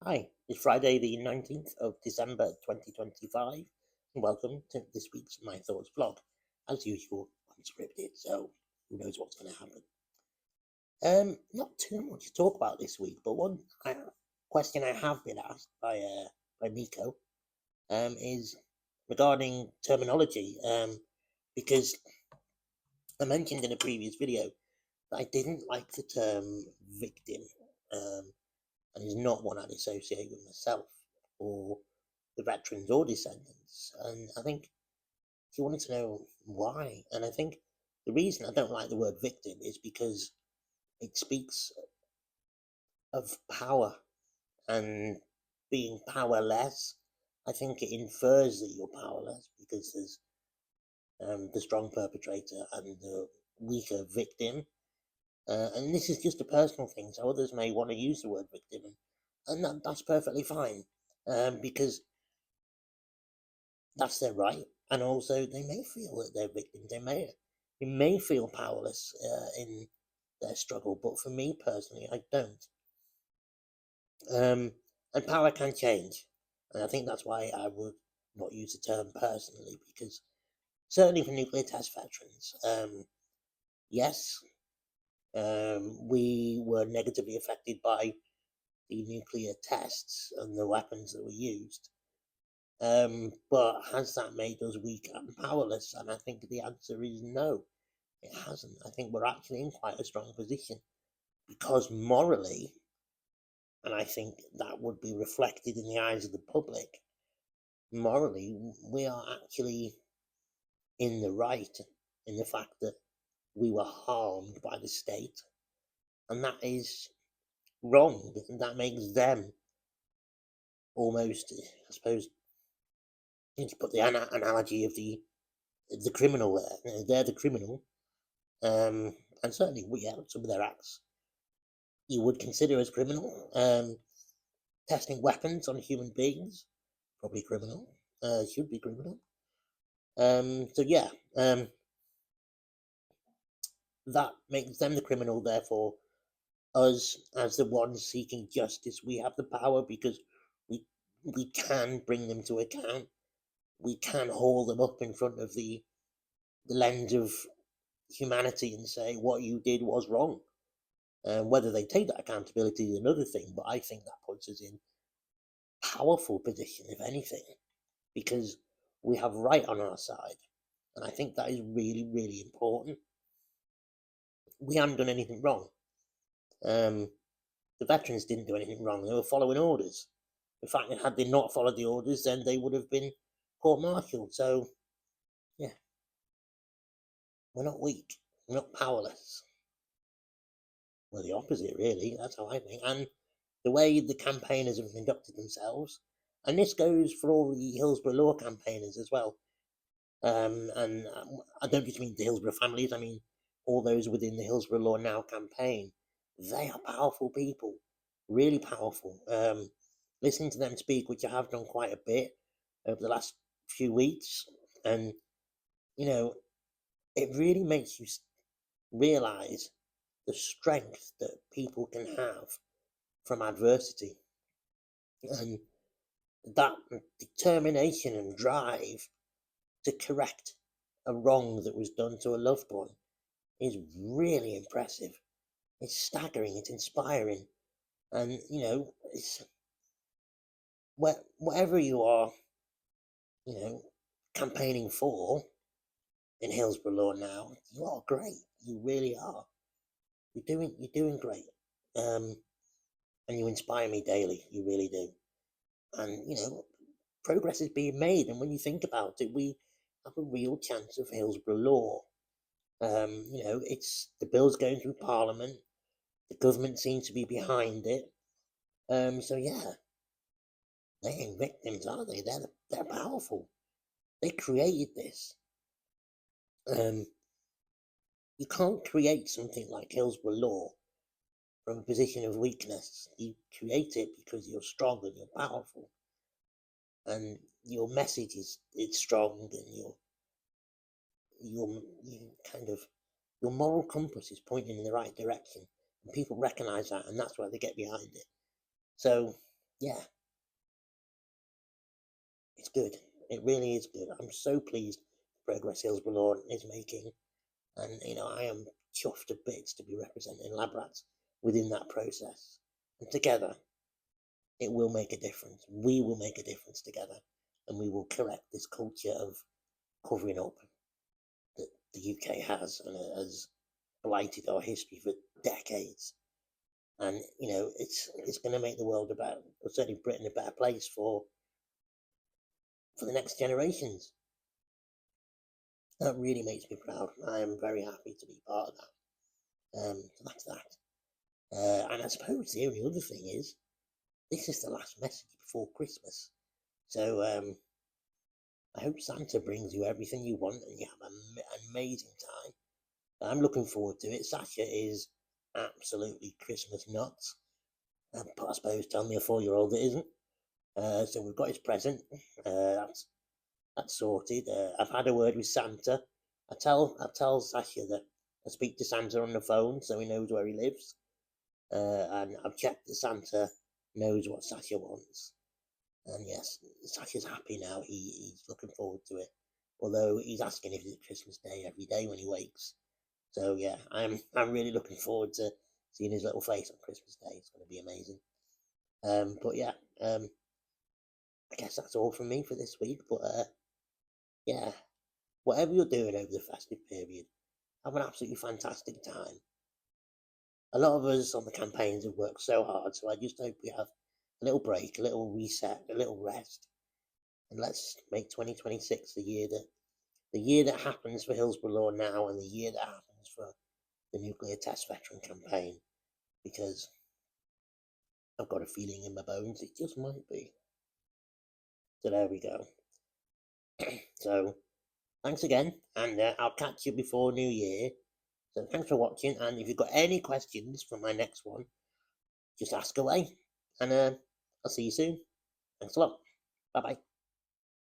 Hi, it's Friday the 19th of December 2025, and welcome to this week's My Thoughts vlog. As usual, unscripted, so who knows what's going to happen. Not too much to talk about this week, but one question I have been asked by Miko is regarding terminology, because I mentioned in a previous video that I didn't like the term victim, and is not one I'd associate with myself or the veterans or descendants. And I think he wanted to know why. And I think the reason I don't like the word victim is because it speaks of power and being powerless. I think it infers that you're powerless because there's the strong perpetrator and the weaker victim. And this is just a personal thing, so others may want to use the word victim, and that's perfectly fine, because that's their right. And also, they may feel that they're victims. They may feel powerless in their struggle, but for me personally, I don't. And power can change, and I think that's why I would not use the term personally, because certainly for nuclear test veterans, yes, we were negatively affected by the nuclear tests and the weapons that were used. But has that made us weak and powerless? And I think the answer is no, it hasn't. I think we're actually in quite a strong position because morally, and I think that would be reflected in the eyes of the public, morally, we are actually in the right in the fact that we were harmed by the state, and that is wrong, and that makes them almost, I suppose, to put the analogy of the criminal there. They're the criminal, and certainly, yeah, some of their acts you would consider as criminal. Testing weapons on human beings, probably criminal. Should be criminal. So yeah, that makes them the criminal. Therefore, us as the ones seeking justice, we have the power because we we can bring them to account. We can haul them up in front of the lens of humanity and say what you did was wrong. Whether they take that accountability is another thing, but I think that puts us in powerful position, if anything, because we have right on our side, and I think that is really, really important. We haven't done anything wrong. Um, the veterans didn't do anything wrong; they were following orders. In fact, had they not followed the orders, then they would have been court-martialed. So, yeah, we're not weak, we're not powerless. We're the opposite, really. That's how I think. And the way the campaigners have conducted themselves, and this goes for all the Hillsborough Law campaigners as well. And I don't just mean the Hillsborough families, I mean all those within the Hillsborough Law Now campaign. They are powerful people, really powerful. Listening to them speak, which I have done quite a bit over the last few weeks, and you know, it really makes you realize the strength that people can have from adversity, and that determination and drive to correct a wrong that was done to a loved one is really impressive. It's staggering, it's inspiring, and it's whatever you are, you know, campaigning for in Hillsborough Law Now. You are great. You really are. You're doing great, um, and you inspire me daily. You really do, and progress is being made. And when you think about it, we have a real chance of Hillsborough Law. It's the bill's going through Parliament. The government seems to be behind it. So yeah, they ain't victims, are they? They're powerful. They created this. Um, you can't create something like Hillsborough Law from a position of weakness. You create it because you're strong and you're powerful, and your message is it's strong, and you kind of your moral compass is pointing in the right direction, and people recognise that, and that's why they get behind it. So yeah, it's good. It really is good. I'm so pleased the progress Hillsborough Law is making, and I am chuffed to bits to be representing lab rats within that process. And together, it will make a difference. We will make a difference together, and we will correct this culture of covering up that the UK has and has blighted our history for decades. And it's going to make the world or certainly Britain, a better place for the next generations. That really makes me proud. I am very happy to be part of that. So that's that. And I suppose the only other thing is, this is the last message before Christmas. So I hope Santa brings you everything you want and you have an amazing time. I'm looking forward to it. Sasha is absolutely Christmas nuts. But I suppose tell me a 4-year-old it isn't. So we've got his present. That's sorted. I've had a word with Santa. I tell Sasha that I speak to Santa on the phone so he knows where he lives. And I've checked that Santa knows what Sasha wants. And yes, Sasha's happy now. He's looking forward to it. Although he's asking if it's Christmas Day every day when he wakes. So yeah, I'm really looking forward to seeing his little face on Christmas Day. It's going to be amazing. But yeah, I guess that's all from me for this week. But yeah, whatever you're doing over the festive period, have an absolutely fantastic time. A lot of us on the campaigns have worked so hard, so I just hope we have a little break, a little reset, a little rest, and let's make 2026 the year that happens for Hillsborough Law now, and the year that happens for the Nuclear Test Veteran Campaign, because I've got a feeling in my bones it just might be. So there we go. So thanks again, and I'll catch you before New Year. So thanks for watching, and if you've got any questions for my next one, just ask away, and I'll see you soon. Thanks a lot. Bye bye.